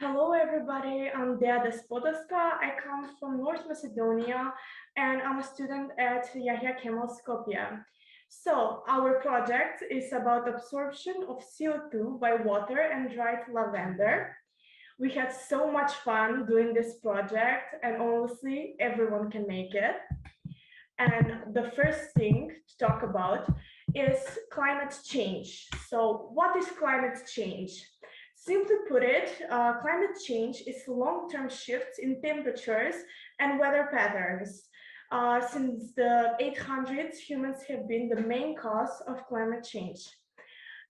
Hello everybody, I'm Dea Despodovska. I come from North Macedonia and I'm a student at Yahya Kemal Skopje. So our project is about absorption of CO2 by water and dried lavender. We had so much fun doing this project and honestly everyone can make it. And the first thing to talk about is climate change. So what is climate change? Simply put it, climate change is long-term shifts in temperatures and weather patterns. Since the 800s, humans have been the main cause of climate change.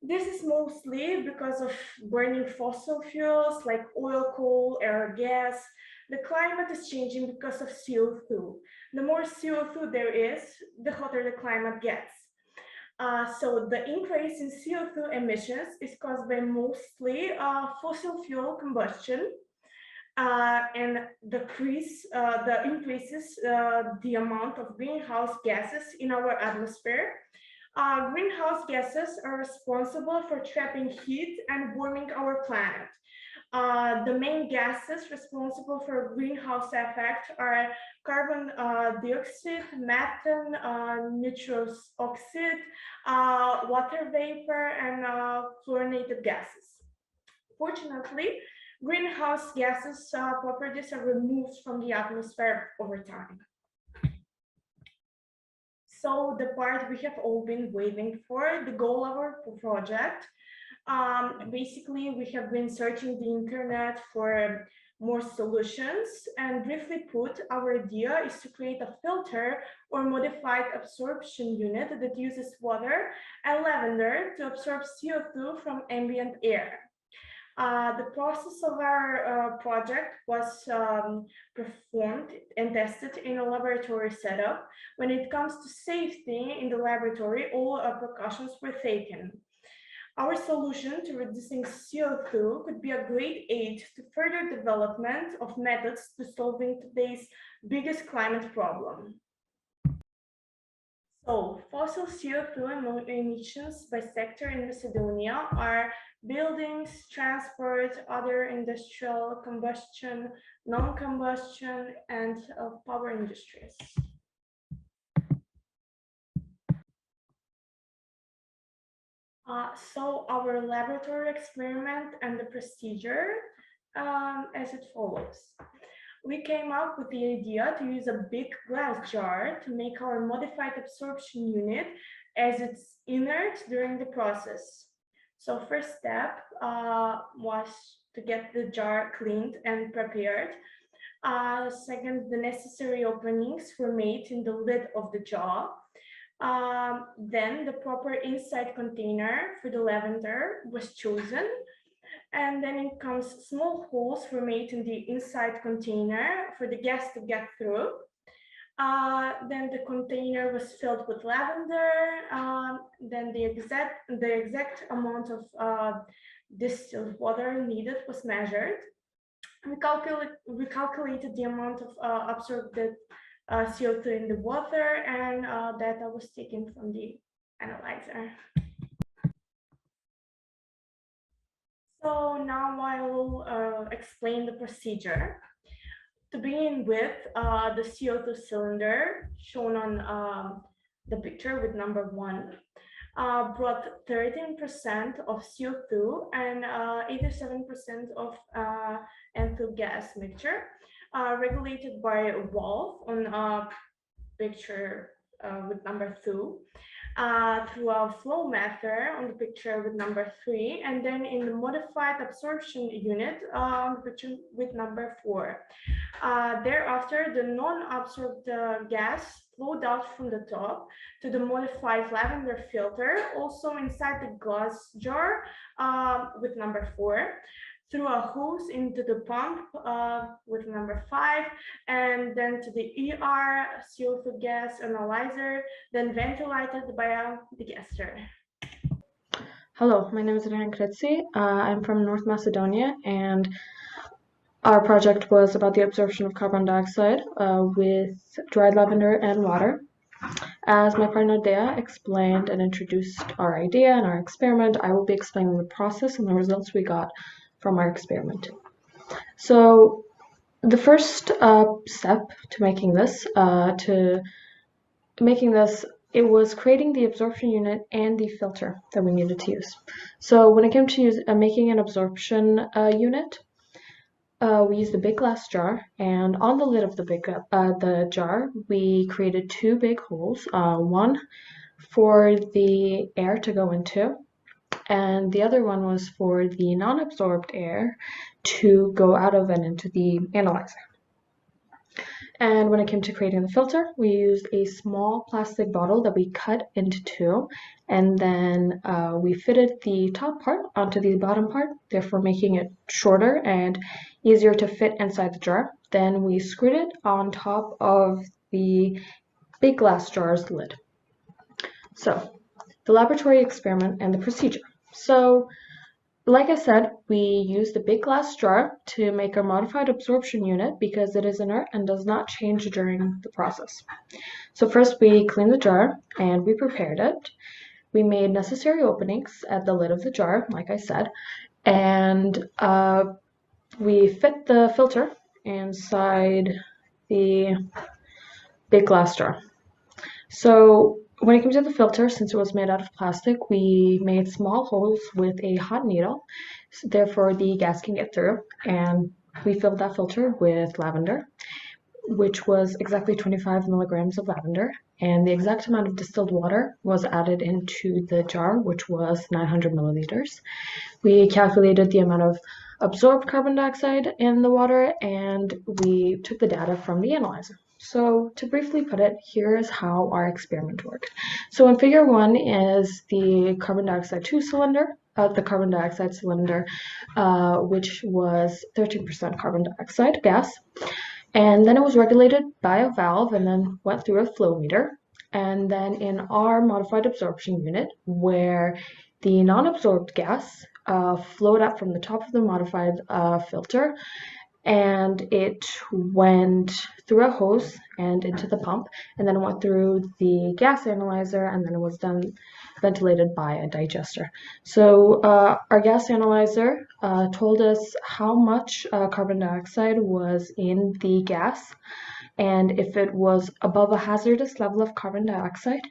This is mostly because of burning fossil fuels like oil, coal, air, gas. The climate is changing because of CO2. The more CO2 there is, the hotter the climate gets. So the increase in CO2 emissions is caused by mostly fossil fuel combustion, and the increases the amount of greenhouse gases in our atmosphere. Greenhouse gases are responsible for trapping heat and warming our planet. The main gases responsible for greenhouse effect are carbon dioxide, methane, nitrous oxide, water vapor, and fluorinated gases. Fortunately, greenhouse gases properties are removed from the atmosphere over time. So the part we have all been waiting for, the goal of our project. Basically, we have been searching the internet for more solutions, and briefly put, our idea is to create a filter or modified absorption unit that uses water and lavender to absorb CO2 from ambient air. The process of our project was performed and tested in a laboratory setup. When it comes to safety in the laboratory, all precautions were taken. Our solution to reducing CO2 could be a great aid to further development of methods to solving today's biggest climate problem. So, fossil CO2 emissions by sector in Macedonia are buildings, transport, other industrial combustion, non-combustion, and power industries. So our laboratory experiment and the procedure as it follows. We came up with the idea to use a big glass jar to make our modified absorption unit as it's inert during the process. So first step was to get the jar cleaned and prepared. Second, the necessary openings were made in the lid of the jar. Then the proper inside container for the lavender was chosen. And then it comes small holes were made in the inside container for the gas to get through. Then the container was filled with lavender. Then the exact amount of distilled water needed was measured. We calculated the amount of absorbed CO2 in the water, and data was taken from the analyzer. So now I will explain the procedure. To begin with, the CO2 cylinder shown on the picture with number 1 brought 13% of CO2 and 87% of N2 gas mixture, regulated by a valve on picture with number 2. Through a flow meter on the picture with number 3, and then in the modified absorption unit on the picture with number 4. Thereafter, the non-absorbed gas flowed out from the top to the modified lavender filter, also inside the glass jar with number 4, through a hose into the pump with number 5, and then to the ER CO2 gas analyzer, then ventilated by a degasser. Hello, my name is Rehan Kretsi. I'm from North Macedonia, and our project was about the absorption of carbon dioxide with dried lavender and water. As my partner Dea explained and introduced our idea and our experiment, I will be explaining the process and the results we got from our experiment. So the first step to making this, it was creating the absorption unit and the filter that we needed to use. So when it came to making an absorption unit, we used a big glass jar, and on the lid of the jar, we created two big holes, one for the air to go into, and the other one was for the non-absorbed air to go out of and into the analyzer. And when it came to creating the filter, we used a small plastic bottle that we cut into two, and then we fitted the top part onto the bottom part, therefore making it shorter and easier to fit inside the jar. Then we screwed it on top of the big glass jar's lid. So, the laboratory experiment and the procedure. So, like I said, we used a big glass jar to make a modified absorption unit because it is inert and does not change during the process. So first we cleaned the jar and we prepared it. We made necessary openings at the lid of the jar, like I said, and we fit the filter inside the big glass jar. So when it came to the filter, since it was made out of plastic, we made small holes with a hot needle, so therefore the gas can get through, and we filled that filter with lavender, which was exactly 25 milligrams of lavender, and the exact amount of distilled water was added into the jar, which was 900 milliliters. We calculated the amount of absorbed carbon dioxide in the water, and we took the data from the analyzer. So to briefly put it, here is how our experiment worked. So in figure 1 is the carbon dioxide 2 cylinder, the carbon dioxide cylinder, which was 13% carbon dioxide gas. And then it was regulated by a valve and then went through a flow meter. And then in our modified absorption unit, where the non-absorbed gas flowed up from the top of the modified filter, and it went through a hose and into the pump, and then went through the gas analyzer, and then it was then ventilated by a digester. So our gas analyzer told us how much carbon dioxide was in the gas, and if it was above a hazardous level of carbon dioxide,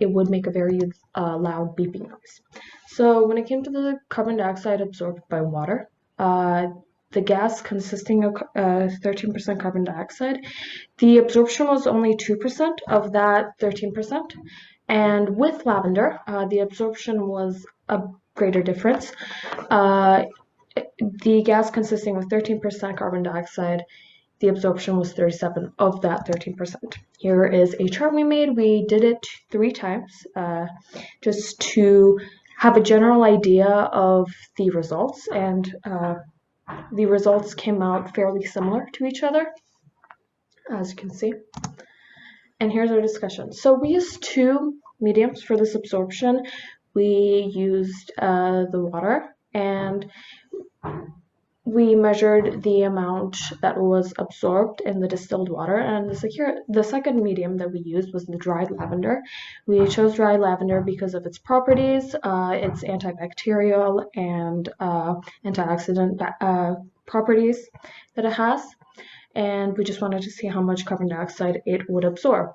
it would make a very loud beeping noise. So when it came to the carbon dioxide absorbed by water, the gas consisting of 13% carbon dioxide, the absorption was only 2% of that 13%. And with lavender, the absorption was a greater difference. The gas consisting of 13% carbon dioxide, the absorption was 37 of that 13%. Here is a chart we made. We did it 3 times just to have a general idea of the results, and the results came out fairly similar to each other, as you can see. And here's our discussion. So we used 2 mediums for this absorption. We used the water, and we measured the amount that was absorbed in the distilled water, and the second medium that we used was the dried lavender. We chose dried lavender because of its properties, its antibacterial and antioxidant properties that it has, and we just wanted to see how much carbon dioxide it would absorb.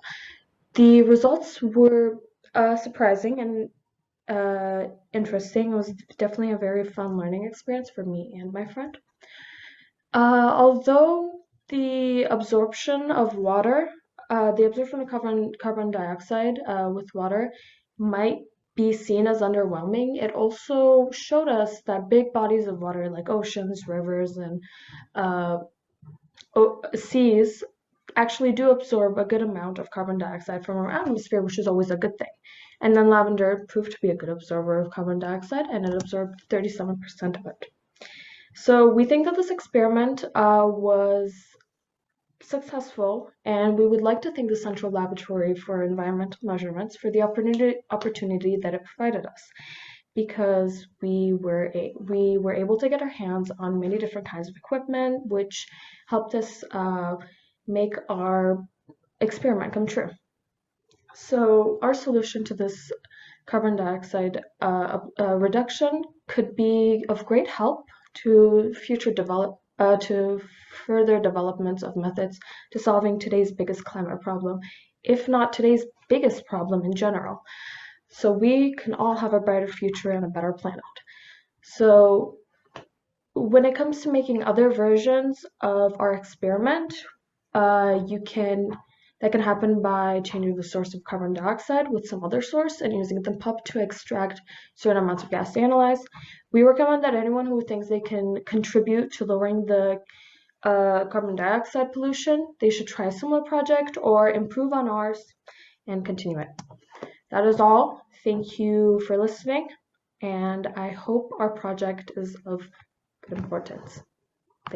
The results were surprising and interesting. It was definitely a very fun learning experience for me and my friend. Although the absorption of carbon dioxide with water might be seen as underwhelming, it also showed us that big bodies of water like oceans, rivers, and seas actually do absorb a good amount of carbon dioxide from our atmosphere, which is always a good thing. And then lavender proved to be a good absorber of carbon dioxide, and it absorbed 37% of it. So we think that this experiment was successful, and we would like to thank the Central Laboratory for Environmental Measurements for the opportunity that it provided us, because we were able to get our hands on many different kinds of equipment, which helped us make our experiment come true. So our solution to this carbon dioxide reduction could be of great help to future to further developments of methods to solving today's biggest climate problem, if not today's biggest problem in general, so we can all have a brighter future and a better planet. So when it comes to making other versions of our experiment, that can happen by changing the source of carbon dioxide with some other source and using the pump to extract certain amounts of gas to analyze. We recommend that anyone who thinks they can contribute to lowering the carbon dioxide pollution, they should try a similar project or improve on ours and continue it. That is all. Thank you for listening, and I hope our project is of good importance.